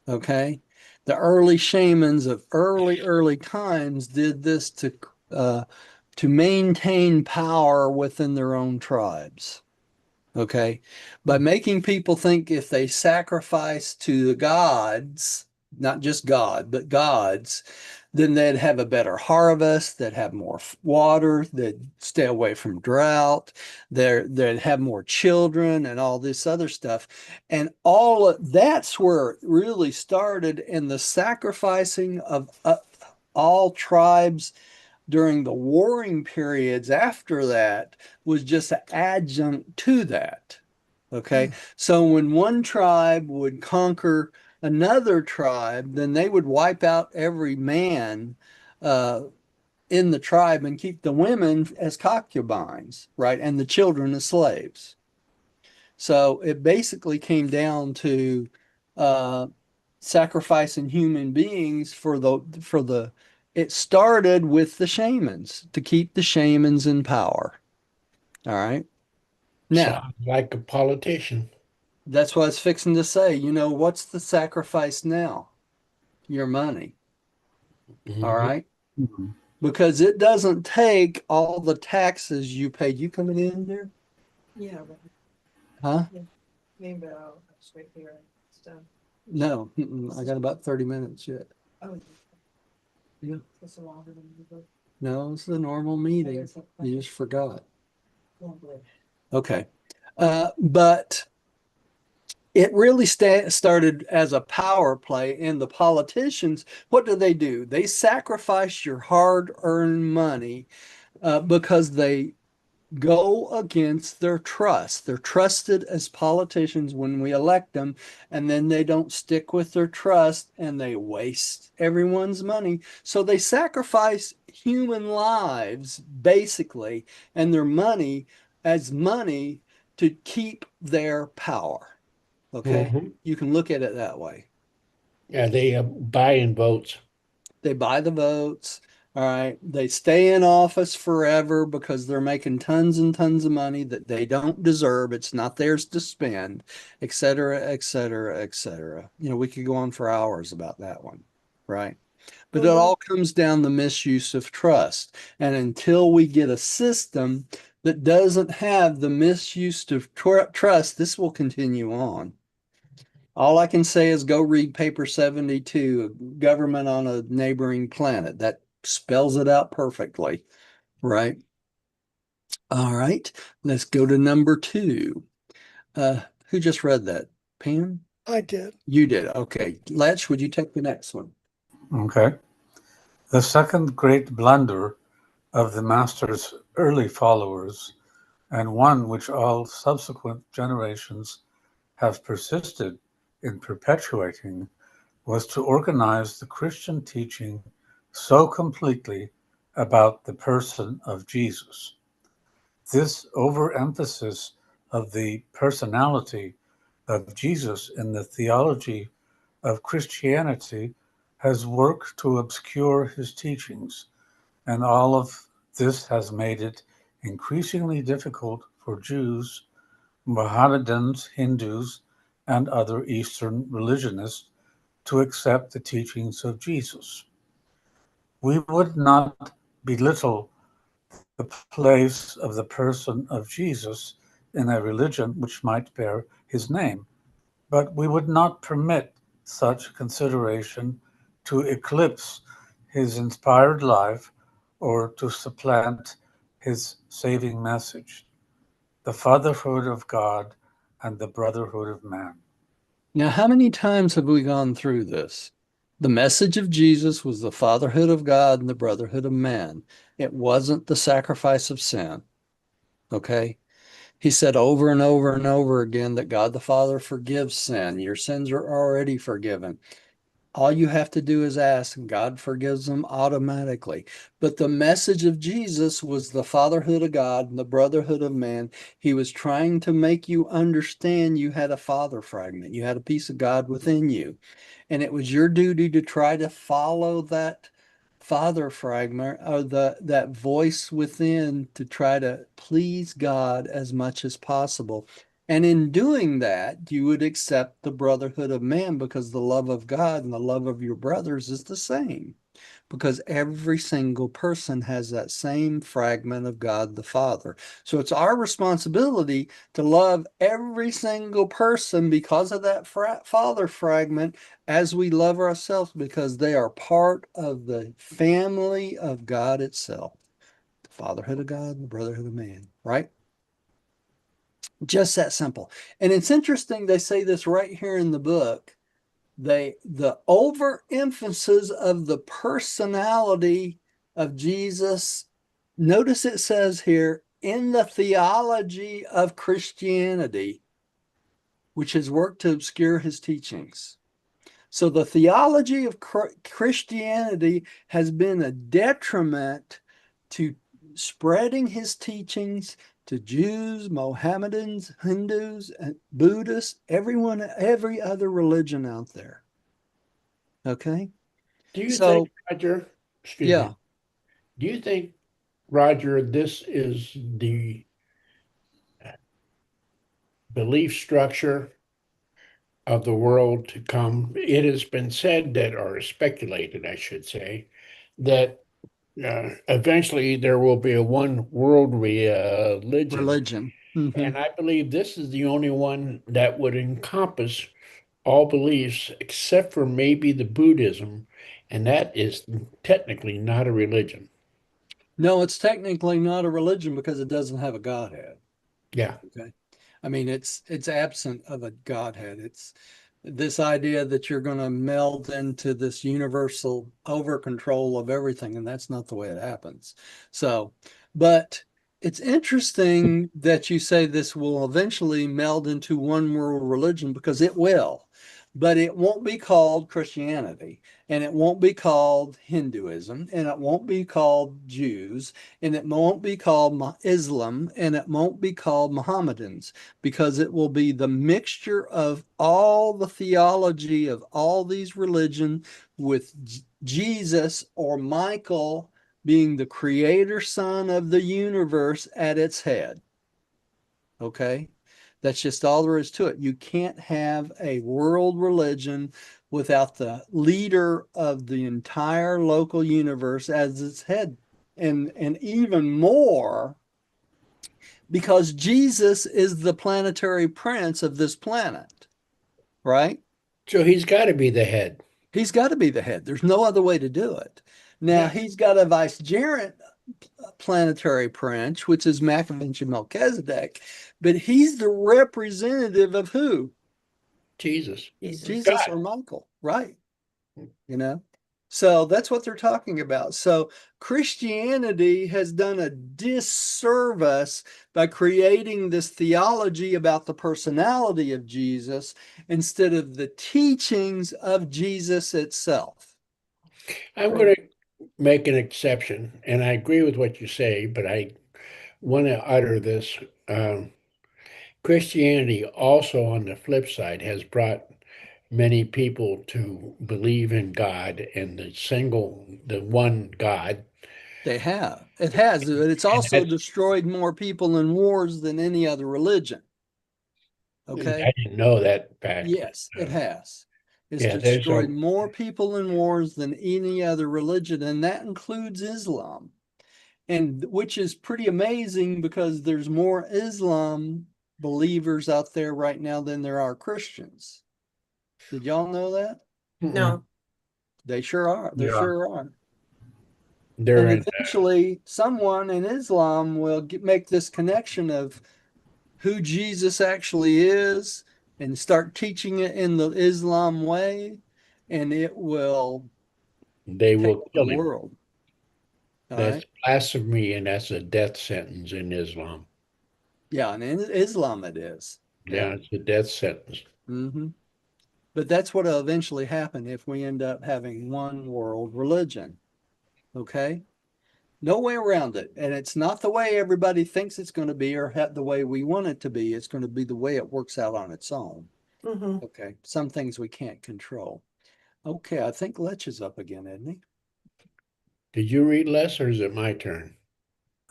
[SPEAKER 1] Okay. The early shamans of early times did this to maintain power within their own tribes. Okay. By making people think if they sacrifice to the gods, not just God, but gods, then they'd have a better harvest, they'd have more water, they'd stay away from drought, they'd have more children and all this other stuff. And all of that's where it really started in the sacrificing of all tribes during the warring periods after that was just an adjunct to that. Okay. So when one tribe would conquer another tribe, then they would wipe out every man uh, in the tribe and keep the women as concubines, right? And the children as slaves. So it basically came down to uh, sacrificing human beings it started with the shamans to keep the shamans in power. All right. Now,
[SPEAKER 5] Sounds like a politician.
[SPEAKER 1] that's what I was fixing to say. What's the sacrifice now? Your money. All
[SPEAKER 5] Hmm.
[SPEAKER 1] right. Because it doesn't take all the taxes you paid. You coming in there?
[SPEAKER 2] Yeah, but
[SPEAKER 1] Huh?
[SPEAKER 2] maybe I'll straight here and stuff.
[SPEAKER 1] No, I got about 30 minutes yet.
[SPEAKER 2] Oh,
[SPEAKER 1] Yeah.
[SPEAKER 2] it's longer than you book.
[SPEAKER 1] No, it's the normal meeting. You just forgot.
[SPEAKER 2] Oh, boy.
[SPEAKER 1] Okay. But it really started as a power play, and the politicians, what do? They sacrifice your hard-earned money because they go against their trust. They're trusted as politicians when we elect them, and then they don't stick with their trust and they waste everyone's money. So they sacrifice human lives, basically, and their money as money to keep their power. Okay.
[SPEAKER 5] Hmm.
[SPEAKER 1] You can look at it that way.
[SPEAKER 5] Yeah, they buy in votes.
[SPEAKER 1] They buy the votes. All right. They stay in office forever because they're making tons and tons of money that they don't deserve. It's not theirs to spend, et cetera, et cetera, et cetera. We could go on for hours about that one. Right. But it all comes down to misuse of trust. And until we get a system that doesn't have the misuse of trust, this will continue on. All I can say is go read paper 72, Government on a Neighboring Planet. That spells it out perfectly, right? All right, let's go to number 2. Who just read that? Pam?
[SPEAKER 3] I did.
[SPEAKER 1] You did. Okay. Letch, would you take the next one?
[SPEAKER 4] Okay. The second great blunder of the Master's early followers, and one which all subsequent generations have persisted in perpetuating, was to organize the Christian teaching so completely about the person of Jesus. This overemphasis of the personality of Jesus in the theology of Christianity has worked to obscure his teachings, and all of this has made it increasingly difficult for Jews, Mohammedans, Hindus, and other Eastern religionists to accept the teachings of Jesus. We would not belittle the place of the person of Jesus in a religion which might bear his name, but we would not permit such consideration to eclipse his inspired life or to supplant his saving message, the Fatherhood of God and the Brotherhood of Man.
[SPEAKER 1] Now, how many times have we gone through this? The message of Jesus was the fatherhood of God and the brotherhood of man. It wasn't the sacrifice of sin. Okay. He said over and over and over again that God the Father forgives sin. Your sins are already forgiven. All you have to do is ask, and God forgives them automatically. But the message of Jesus was the fatherhood of God and the brotherhood of man. He was trying to make you understand you had a father fragment, you had a piece of God within you. And it was your duty to try to follow that father fragment or that voice within to try to please God as much as possible. And in doing that, you would accept the brotherhood of man because the love of God and the love of your brothers is the same. Because every single person has that same fragment of God the Father. So it's our responsibility to love every single person because of that Father fragment as we love ourselves because they are part of the family of God itself. The fatherhood of God and the brotherhood of man, right? Just that simple. And it's interesting, they say this right here in the book. The overemphasis of the personality of Jesus. Notice it says here, in the theology of Christianity, which has worked to obscure his teachings. So the theology of Christianity has been a detriment to spreading his teachings to Jews, Mohammedans, Hindus, and Buddhists, everyone, every other religion out there. Okay.
[SPEAKER 5] Do you think,
[SPEAKER 1] So,
[SPEAKER 5] Roger, excuse
[SPEAKER 1] yeah,
[SPEAKER 5] me, do you think, Roger, this is the belief structure of the world to come? It has been said that, or speculated, I should say, that eventually there will be a one world religion.
[SPEAKER 1] religion.
[SPEAKER 5] And I believe this is the only one that would encompass all beliefs except for maybe the Buddhism, and that is technically not a religion.
[SPEAKER 1] No, it's technically not a religion because it doesn't have a Godhead.
[SPEAKER 5] Yeah.
[SPEAKER 1] Okay. I mean, it's absent of a Godhead. It's this idea that you're going to meld into this universal over control of everything, and that's not the way it happens. So, but it's interesting that you say this will eventually meld into one world religion because it will, but it won't be called Christianity, and it won't be called Hinduism, and it won't be called Jews, and it won't be called Islam, and it won't be called Mohammedans, because it will be the mixture of all the theology of all these religions with Jesus or Michael being the creator son of the universe at its head. Okay. That's just all there is to it. You can't have a world religion without the leader of the entire local universe as its head. And even more, because Jesus is the planetary prince of this planet, right?
[SPEAKER 5] So he's got to be the head.
[SPEAKER 1] He's got to be the head. There's no other way to do it. Now,
[SPEAKER 5] Yeah.
[SPEAKER 1] he's got a vicegerent planetary prince, which is Machiavellian Melchizedek, but he's the representative of who?
[SPEAKER 5] Jesus.
[SPEAKER 1] Jesus
[SPEAKER 5] God.
[SPEAKER 1] or Michael, right? You know? So that's what they're talking about. So Christianity has done a disservice by creating this theology about the personality of Jesus instead of the teachings of Jesus itself.
[SPEAKER 5] I'm going to make an exception, and I agree with what you say, but I want to utter this. Christianity also, on the flip side, has brought many people to believe in God and the one God.
[SPEAKER 1] They have. It has, but it's
[SPEAKER 5] And
[SPEAKER 1] also
[SPEAKER 5] that's
[SPEAKER 1] destroyed more people in wars than any other religion. Okay.
[SPEAKER 5] I didn't know that fact.
[SPEAKER 1] Yes, it has. It's
[SPEAKER 5] Yeah, there's
[SPEAKER 1] destroyed
[SPEAKER 5] a
[SPEAKER 1] more people in wars than any other religion, and that includes Islam. And which is pretty amazing because there's more Islam believers out there right now than there are Christians. Did y'all know that?
[SPEAKER 2] No.
[SPEAKER 1] They sure are. There
[SPEAKER 4] Yeah.
[SPEAKER 1] sure are.
[SPEAKER 5] they're
[SPEAKER 1] And
[SPEAKER 5] in
[SPEAKER 1] eventually, someone in Islam will make this connection of who Jesus actually is and start teaching it in the Islam way, and it will
[SPEAKER 5] they
[SPEAKER 1] take
[SPEAKER 5] will
[SPEAKER 1] the
[SPEAKER 5] kill him.
[SPEAKER 1] world. All
[SPEAKER 5] That's
[SPEAKER 1] right.
[SPEAKER 5] blasphemy, and that's a death sentence in Islam.
[SPEAKER 1] Yeah, and in Islam it is.
[SPEAKER 5] Yeah, it's a death sentence.
[SPEAKER 1] Mm-hmm. But that's what will eventually happen if we end up having one world religion. Okay? No way around it. And it's not the way everybody thinks it's going to be or the way we want it to be. It's going to be the way it works out on its own.
[SPEAKER 2] Mm-hmm.
[SPEAKER 1] Okay. Some things we can't control. Okay. I think Lech is up again, isn't he?
[SPEAKER 5] Did you read less, or is it my turn?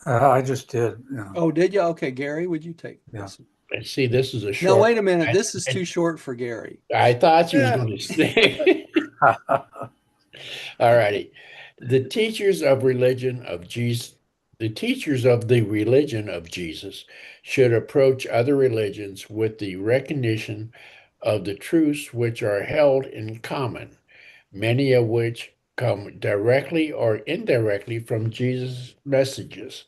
[SPEAKER 4] I just did. Yeah.
[SPEAKER 1] Oh, did you? Okay. Gary, would you take
[SPEAKER 4] Yeah.
[SPEAKER 1] this?
[SPEAKER 5] I see this is a
[SPEAKER 1] No,
[SPEAKER 5] short.
[SPEAKER 1] wait a minute. This is too short for Gary.
[SPEAKER 5] I thought she was
[SPEAKER 3] Yeah.
[SPEAKER 5] going to say. All righty. The teachers of religion of Jesus, the teachers of the religion of Jesus should approach other religions with the recognition of the truths which are held in common, many of which come directly or indirectly from Jesus' messages,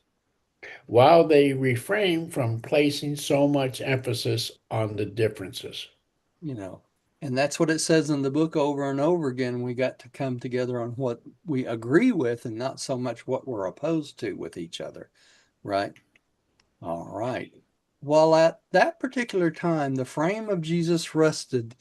[SPEAKER 5] while they refrain from placing so much emphasis on the differences.
[SPEAKER 1] You know, and that's what it says in the book over and over again. We got to come together on what we agree with and not so much what we're opposed to with each other, right? All right. While at that particular time, the frame of Jesus rested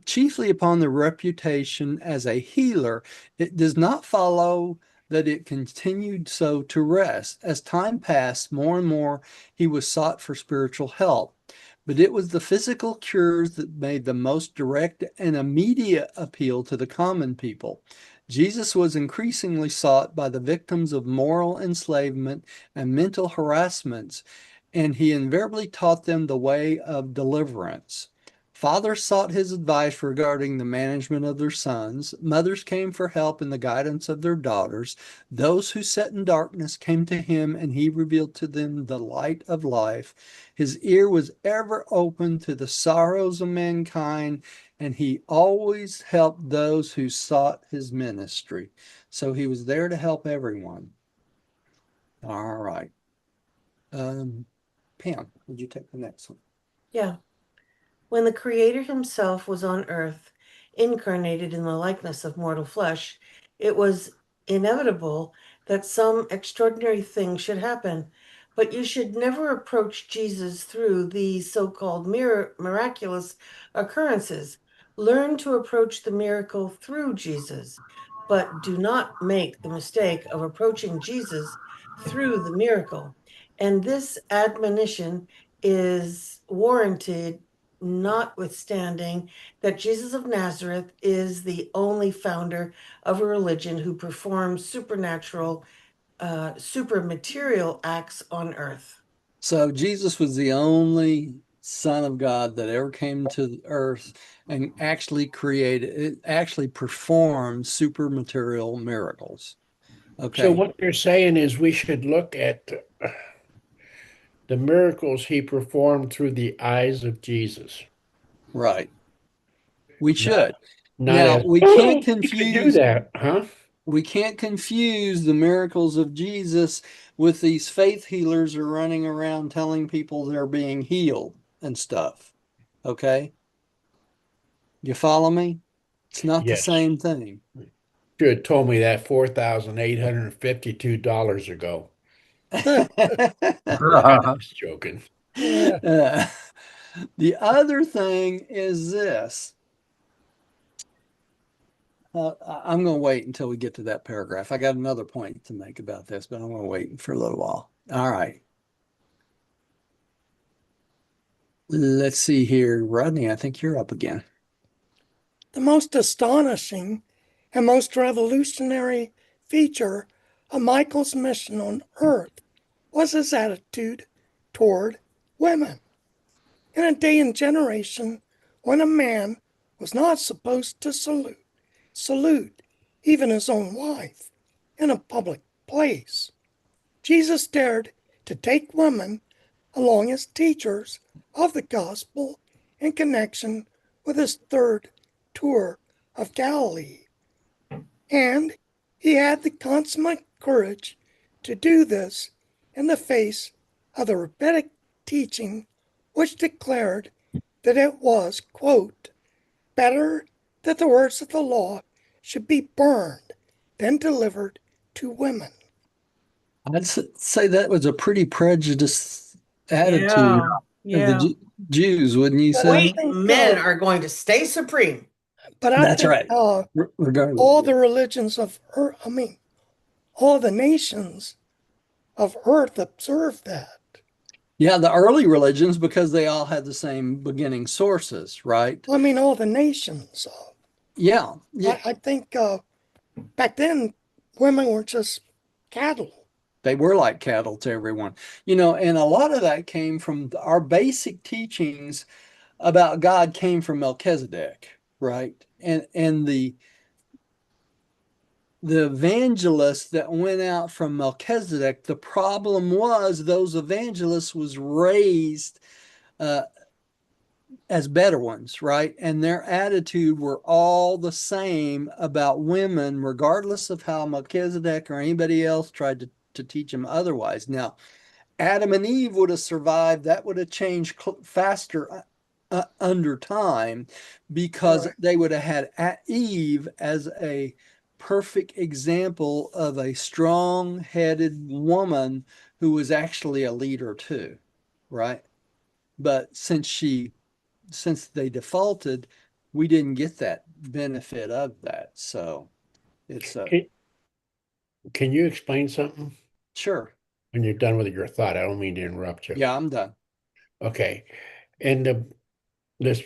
[SPEAKER 1] chiefly upon the reputation as a healer, it does not follow that it continued so to rest. As time passed, more and more he was sought for spiritual help. But it was the physical cures that made the most direct and immediate appeal to the common people. Jesus was increasingly sought by the victims of moral enslavement and mental harassments, and he invariably taught them the way of deliverance. Fathers sought his advice regarding the management of their sons. Mothers came for help in the guidance of their daughters. Those who sat in darkness came to him, and he revealed to them the light of life. His ear was ever open to the sorrows of mankind, and he always helped those who sought his ministry. So he was there to help everyone. All right. Pam, would you take the next one?
[SPEAKER 2] Yeah. When the Creator himself was on earth, incarnated in the likeness of mortal flesh, it was inevitable that some extraordinary thing should happen. But you should never approach Jesus through these so-called miraculous occurrences. Learn to approach the miracle through Jesus, but do not make the mistake of approaching Jesus through the miracle. And this admonition is warranted, notwithstanding that Jesus of Nazareth is the only founder of a religion who performs supernatural, supermaterial acts on earth.
[SPEAKER 1] So Jesus was the only Son of God that ever came to the earth and actually actually performed supermaterial miracles.
[SPEAKER 5] So
[SPEAKER 1] Okay,
[SPEAKER 5] what they're saying is we should look at the miracles he performed through the eyes of Jesus.
[SPEAKER 1] right. We
[SPEAKER 5] Not,
[SPEAKER 1] should.
[SPEAKER 5] not
[SPEAKER 1] Now,
[SPEAKER 5] as, oh, you could do that, huh?
[SPEAKER 1] we can't confuse the miracles of Jesus with these faith healers who are running around telling people they're being healed and stuff. Okay? You follow me? It's not the
[SPEAKER 5] Yes.
[SPEAKER 1] same thing.
[SPEAKER 5] You had told me that $4,852 ago. Just joking.
[SPEAKER 1] The other thing is this. I'm going to wait until we get to that paragraph. I got another point to make about this, but I'm going to wait for a little while. All right. Let's see here. Rodney, I think you're up again.
[SPEAKER 3] The most astonishing and most revolutionary feature of Michael's mission on earth was his attitude toward women. in a day and generation when a man was not supposed to salute even his own wife in a public place. Jesus dared to take women along as teachers of the gospel in connection with his third tour of Galilee. And he had the consummate courage to do this in the face of the rabbinic teaching, which declared that it was, quote, better that the words of the law should be burned than delivered to women.
[SPEAKER 1] I'd say that was a pretty prejudiced attitude of the
[SPEAKER 2] Yeah.
[SPEAKER 1] Jews, wouldn't you
[SPEAKER 3] But I
[SPEAKER 1] say?
[SPEAKER 3] think,
[SPEAKER 2] Men are going to stay supreme.
[SPEAKER 3] but I
[SPEAKER 1] That's
[SPEAKER 3] think
[SPEAKER 1] right. Regardless.
[SPEAKER 3] all the religions of earth, all the nations of earth observe that.
[SPEAKER 1] Yeah, the early religions, because they all had the same beginning sources, right?
[SPEAKER 3] All the nations.
[SPEAKER 1] Yeah.
[SPEAKER 3] I think back then women were just cattle.
[SPEAKER 1] They were like cattle to everyone. And a lot of that came from our basic teachings about God came from Melchizedek, right? And the evangelists that went out from Melchizedek, the problem was those evangelists was raised as better ones, right? And their attitude were all the same about women, regardless of how Melchizedek or anybody else tried to teach them otherwise. Now, Adam and Eve would have survived. That would have changed faster under time, because
[SPEAKER 3] Right.
[SPEAKER 1] they would have had Eve as a perfect example of a strong-headed woman who was actually a leader too, right? But since they defaulted, we didn't get that benefit of that. So it's a
[SPEAKER 5] Can you explain something
[SPEAKER 1] sure.
[SPEAKER 5] when you're done with your thought? I don't mean to interrupt you.
[SPEAKER 1] Yeah, I'm done.
[SPEAKER 5] Okay. In this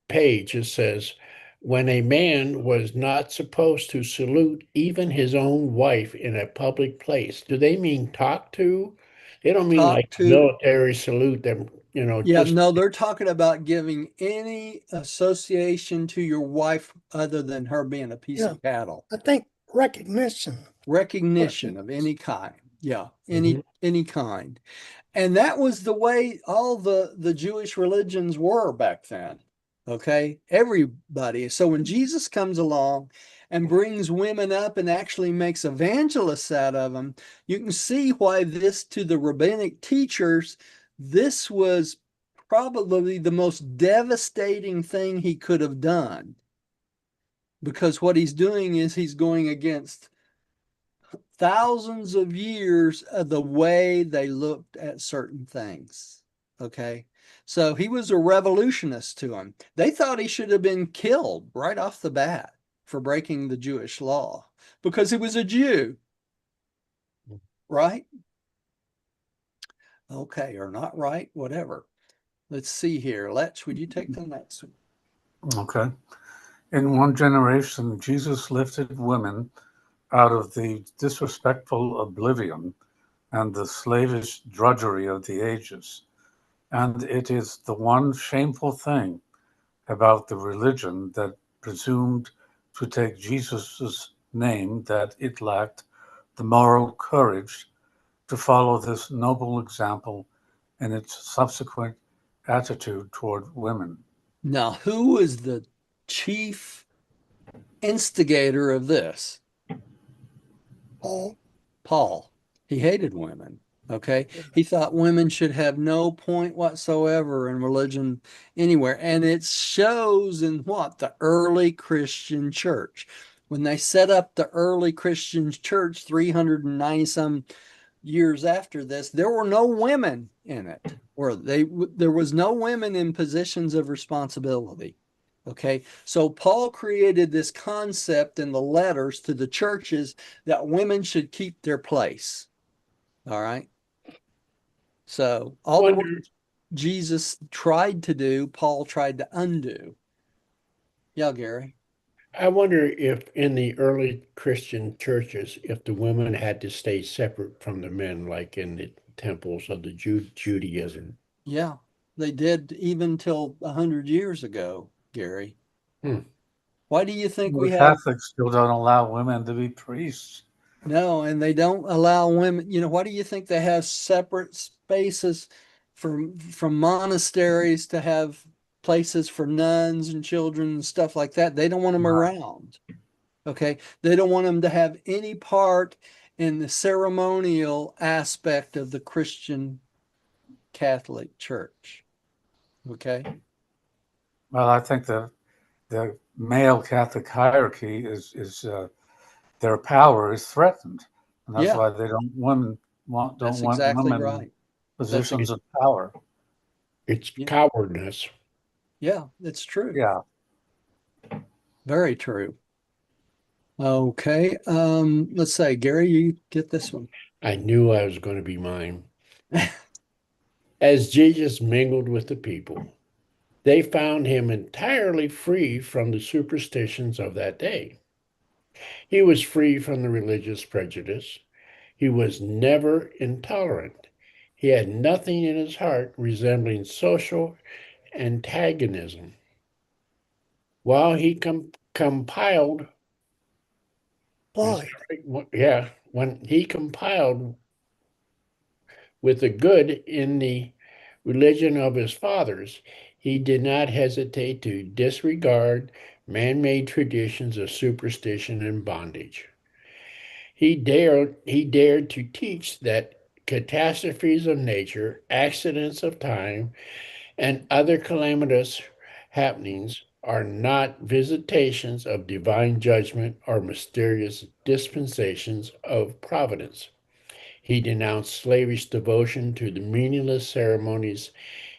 [SPEAKER 5] page, it says, when a man was not supposed to salute even his own wife in a public place. Do they mean talk to? They don't mean
[SPEAKER 1] Talk
[SPEAKER 5] like
[SPEAKER 1] to
[SPEAKER 5] military salute them,
[SPEAKER 1] Yeah,
[SPEAKER 5] just
[SPEAKER 1] no, they're talking about giving any association to your wife other than her being a piece
[SPEAKER 3] Yeah.
[SPEAKER 1] of cattle.
[SPEAKER 3] I think recognition.
[SPEAKER 1] Recognition of any kind. Yeah,
[SPEAKER 5] Mhm.
[SPEAKER 1] any kind. And that was the way all the Jewish religions were back then. Okay, everybody. So when Jesus comes along and brings women up and actually makes evangelists out of them, you can see why this, to the rabbinic teachers, this was probably the most devastating thing he could have done, because what he's doing is he's going against thousands of years of the way they looked at certain things. Okay. So he was a revolutionist to them. They thought he should have been killed right off the bat for breaking the Jewish law because he was a Jew, right? Okay, or not right, whatever. Let's see here. Let's, would you take the next one?
[SPEAKER 4] Okay. In one generation, Jesus lifted women out of the disrespectful oblivion and the slavish drudgery of the ages. And it is the one shameful thing about the religion that presumed to take Jesus' name that it lacked the moral courage to follow this noble example in its subsequent attitude toward women.
[SPEAKER 1] Now, who was the chief instigator of this? Paul. He hated women. Okay. He thought women should have no point whatsoever in religion anywhere. And it shows in what? The early Christian church. When they set up the early Christian church 390 some years after this, there were no women in it, or there was no women in positions of responsibility. Okay, so Paul created this concept in the letters to the churches that women should keep their place. All right. So all the
[SPEAKER 5] wonder.
[SPEAKER 1] work Jesus tried to do, Paul tried to undo. Yeah, Gary.
[SPEAKER 5] I wonder if in the early Christian churches, if the women had to stay separate from the men, like in the temples of the Judaism.
[SPEAKER 1] Yeah. They did even till 100 years ago, Gary. Why do you think
[SPEAKER 4] The
[SPEAKER 1] we have?
[SPEAKER 4] Catholics still don't allow women to be priests.
[SPEAKER 1] No, and they don't allow women. Why do you think they have separate spaces from monasteries to have places for nuns and children and stuff like that? They don't want them around. Okay. They don't want them to have any part in the ceremonial aspect of the Christian Catholic Church. Okay.
[SPEAKER 4] Well, I think the male Catholic hierarchy is their power is threatened, and that's
[SPEAKER 1] Yeah,
[SPEAKER 4] why they don't want
[SPEAKER 1] that's exactly
[SPEAKER 4] women in
[SPEAKER 1] right.
[SPEAKER 4] positions of power.
[SPEAKER 5] It's
[SPEAKER 1] Yeah.
[SPEAKER 5] cowardness.
[SPEAKER 1] Yeah, it's true.
[SPEAKER 4] Yeah.
[SPEAKER 1] Very true. Okay. Let's say, Gary, you get this one.
[SPEAKER 5] I knew I was going to be mine. As Jesus mingled with the people, they found him entirely free from the superstitions of that day. He was free from the religious prejudice. He was never intolerant. He had nothing in his heart resembling social antagonism. While he compiled,
[SPEAKER 3] Lied.
[SPEAKER 5] when he compiled with the good in the religion of his fathers, he did not hesitate to disregard man made traditions of superstition and bondage. He dared to teach that catastrophes of nature, accidents of time, and other calamitous happenings are not visitations of divine judgment or mysterious dispensations of providence. He denounced slavish devotion to the meaningless ceremonies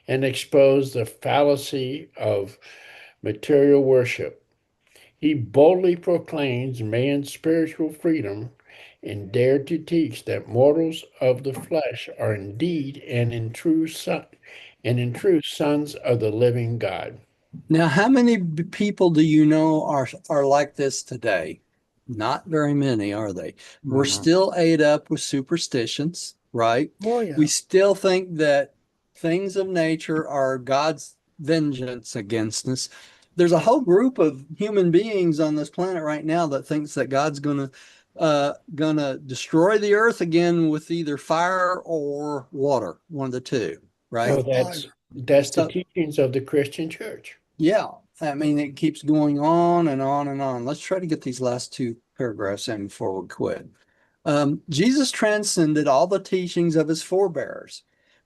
[SPEAKER 5] and exposed the fallacy of material worship. He boldly proclaims man's spiritual freedom and dared to teach that mortals of the flesh are indeed and in truth sons of the living God.
[SPEAKER 1] Now, how many people do you know are like this today? Not very many, are they? We're still ate up with superstitions, right?
[SPEAKER 3] Oh, yeah.
[SPEAKER 1] We still think that things of nature are God's vengeance against us. There's a whole group of human beings on this planet right now that thinks that God's gonna destroy the earth again with either fire or water, one of the two, right?
[SPEAKER 5] Oh, that's the
[SPEAKER 1] So
[SPEAKER 5] teachings of the Christian church.
[SPEAKER 1] yeah, I mean, it keeps going on and on and on. Let's try to get these last two paragraphs in before we quit. Jesus transcended all the teachings of his forebears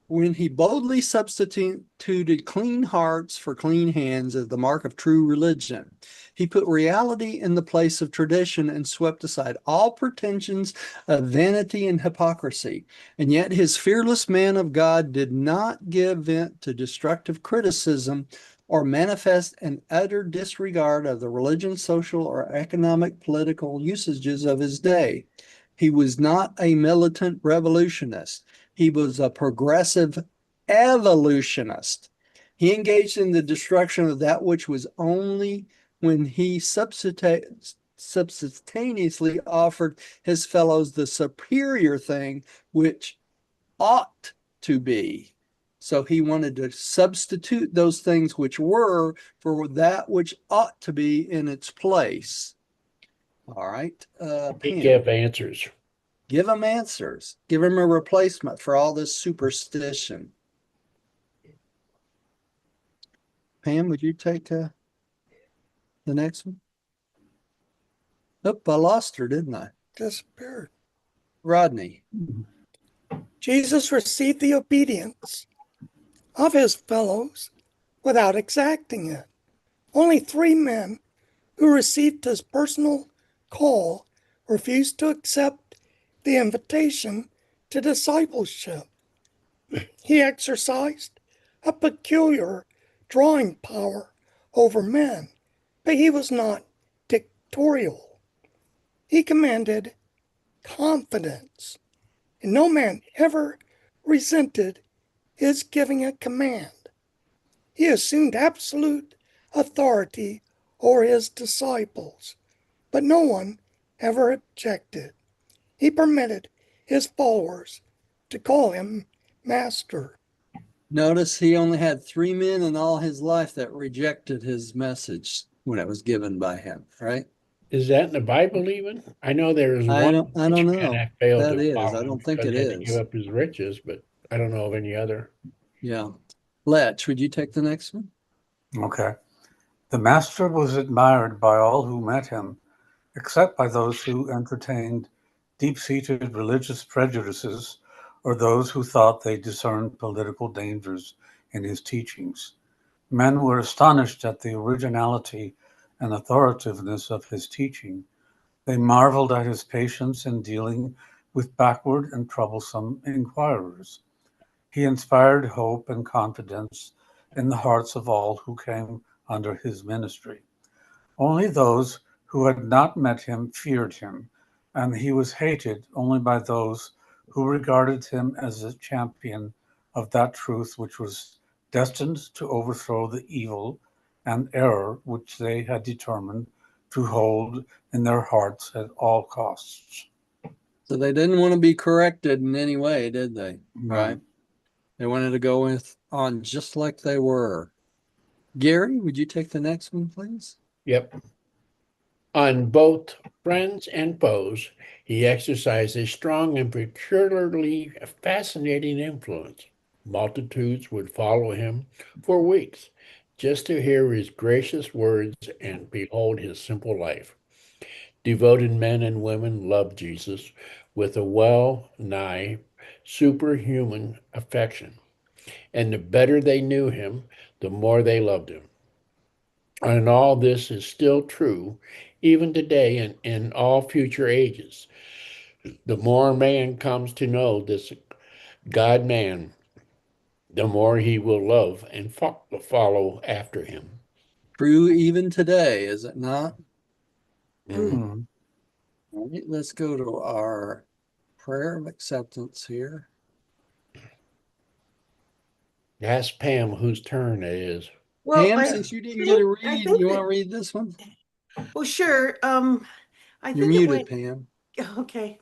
[SPEAKER 1] when he boldly substituted clean hearts for clean hands as the mark of true religion. He put reality in the place of tradition and swept aside all pretensions of vanity and hypocrisy. And yet his fearless man of God did not give vent to destructive criticism or manifest an utter disregard of the religion, social, or economic political usages of his day. He was not a militant revolutionist. He was a progressive evolutionist. He engaged in the destruction of that which was only when he substantianeously offered his fellows the superior thing which ought to be. So he wanted to substitute those things which were for that which ought to be in its place. All right,
[SPEAKER 5] He
[SPEAKER 1] Pam.
[SPEAKER 5] gave answers.
[SPEAKER 1] Give them answers. Give them a replacement for all this superstition. Pam, would you take the next one? Oh, I lost her, didn't I?
[SPEAKER 3] Disappeared.
[SPEAKER 1] Rodney.
[SPEAKER 3] Jesus received the obedience of his fellows without exacting it. Only 3 men who received his personal call refused to accept the invitation to discipleship. He exercised a peculiar drawing power over men, but he was not dictatorial. He commanded confidence, and no man ever resented his giving a command. He assumed absolute authority over his disciples, but no one ever objected. He permitted his followers to call him master.
[SPEAKER 1] Notice he only had 3 men in all his life that rejected his message when it was given by him, right?
[SPEAKER 5] Is that in the Bible even? I know there is
[SPEAKER 1] I
[SPEAKER 5] one
[SPEAKER 1] don't
[SPEAKER 5] rich man
[SPEAKER 1] know.
[SPEAKER 5] that failed
[SPEAKER 1] That
[SPEAKER 5] to
[SPEAKER 1] is.
[SPEAKER 5] follow
[SPEAKER 1] I
[SPEAKER 5] him
[SPEAKER 1] don't think
[SPEAKER 5] because
[SPEAKER 1] it
[SPEAKER 5] he had to give
[SPEAKER 1] is.
[SPEAKER 5] up his riches, but I don't know of any other.
[SPEAKER 1] Yeah. Letch, would you take the next one?
[SPEAKER 4] Okay. The master was admired by all who met him, except by those who entertained deep-seated religious prejudices or those who thought they discerned political dangers in his teachings. Men were astonished at the originality and authoritativeness of his teaching. They marveled at his patience in dealing with backward and troublesome inquirers. He inspired hope and confidence in the hearts of all who came under his ministry. Only those who had not met him feared him, and he was hated only by those who regarded him as a champion of that truth which was destined to overthrow the evil and error which they had determined to hold in their hearts at all costs.
[SPEAKER 1] So they didn't want to be corrected in any way, did they? Right? They wanted to go on just like they were. Gary, would you take the next one, please?
[SPEAKER 5] Yep. On both friends and foes, he exercised a strong and peculiarly fascinating influence. Multitudes would follow him for weeks just to hear his gracious words and behold his simple life. Devoted men and women loved Jesus with a well nigh superhuman affection, and the better they knew him, the more they loved him. And all this is still true even today and in all future ages. The more man comes to know this God man, the more he will love and follow after him.
[SPEAKER 1] True even today, is it not?
[SPEAKER 4] Mm.
[SPEAKER 1] All right, let's go to our prayer of acceptance here.
[SPEAKER 5] Ask Pam whose turn it is.
[SPEAKER 2] Well,
[SPEAKER 1] Pam,
[SPEAKER 2] I
[SPEAKER 1] since you didn't get
[SPEAKER 2] think
[SPEAKER 1] to
[SPEAKER 2] I
[SPEAKER 1] read,
[SPEAKER 2] think
[SPEAKER 1] you want to
[SPEAKER 2] that
[SPEAKER 1] read this one?
[SPEAKER 2] well, sure. I
[SPEAKER 1] You're
[SPEAKER 2] think it
[SPEAKER 1] muted,
[SPEAKER 2] went
[SPEAKER 1] Pam.
[SPEAKER 2] okay.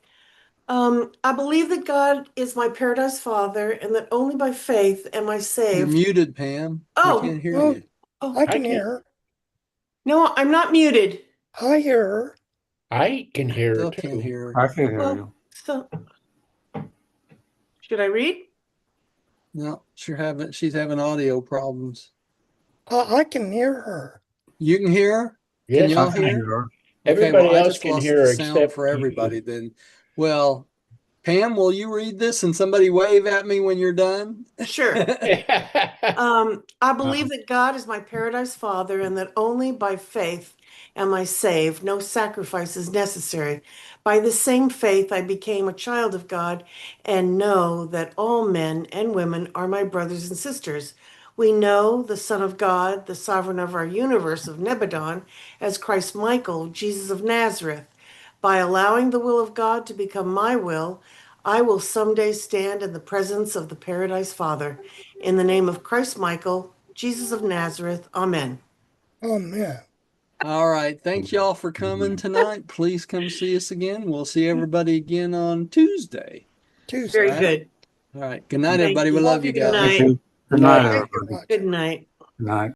[SPEAKER 2] I believe that God is my paradise father, and that only by faith am I
[SPEAKER 1] You're
[SPEAKER 2] saved.
[SPEAKER 1] muted, Pam. We
[SPEAKER 2] Oh,
[SPEAKER 1] can't hear
[SPEAKER 3] Oh,
[SPEAKER 1] you.
[SPEAKER 2] oh,
[SPEAKER 3] I
[SPEAKER 5] I
[SPEAKER 3] can
[SPEAKER 5] can
[SPEAKER 3] hear her.
[SPEAKER 2] no, I'm not muted.
[SPEAKER 3] I hear her.
[SPEAKER 5] I can hear her
[SPEAKER 1] Still can't
[SPEAKER 5] too.
[SPEAKER 1] hear her.
[SPEAKER 4] I can hear
[SPEAKER 2] Well,
[SPEAKER 4] you.
[SPEAKER 2] so should I read?
[SPEAKER 1] No, she's having audio problems.
[SPEAKER 3] I can hear her.
[SPEAKER 1] You can hear her? Can
[SPEAKER 5] Yes,
[SPEAKER 4] I
[SPEAKER 1] y'all
[SPEAKER 4] can
[SPEAKER 1] hear?
[SPEAKER 4] hear her.
[SPEAKER 1] Okay, well,
[SPEAKER 5] everybody
[SPEAKER 1] I
[SPEAKER 5] else
[SPEAKER 1] just
[SPEAKER 5] can
[SPEAKER 1] lost
[SPEAKER 5] hear
[SPEAKER 1] the
[SPEAKER 5] her
[SPEAKER 1] sound
[SPEAKER 5] except
[SPEAKER 1] for everybody
[SPEAKER 5] you.
[SPEAKER 1] then. Well, Pam, will you read this and somebody wave at me when you're done?
[SPEAKER 2] Sure. I believe that God is my paradise father, and that only by faith am I saved. No sacrifice is necessary. By the same faith, I became a child of God and know that all men and women are my brothers and sisters. We know the Son of God, the sovereign of our universe of Nebadon, as Christ Michael, Jesus of Nazareth. By allowing the will of God to become my will, I will someday stand in the presence of the Paradise Father. In the name of Christ Michael, Jesus of Nazareth, Amen.
[SPEAKER 3] Amen.
[SPEAKER 1] All right. Thank y'all for coming tonight. Please come see us again. We'll see everybody again on Tuesday. All
[SPEAKER 2] Very
[SPEAKER 3] Tuesday.
[SPEAKER 1] right.
[SPEAKER 2] good.
[SPEAKER 1] All right. Good night,
[SPEAKER 2] Thank
[SPEAKER 1] everybody. We
[SPEAKER 2] you.
[SPEAKER 1] love
[SPEAKER 3] Love
[SPEAKER 1] you
[SPEAKER 3] you
[SPEAKER 2] Good
[SPEAKER 3] guys.
[SPEAKER 4] Thank
[SPEAKER 1] guys.
[SPEAKER 2] night.
[SPEAKER 4] you. Good
[SPEAKER 5] Good
[SPEAKER 4] night,
[SPEAKER 5] night.
[SPEAKER 3] Thank you
[SPEAKER 4] everybody.
[SPEAKER 3] much.
[SPEAKER 2] Good night.
[SPEAKER 4] Good night.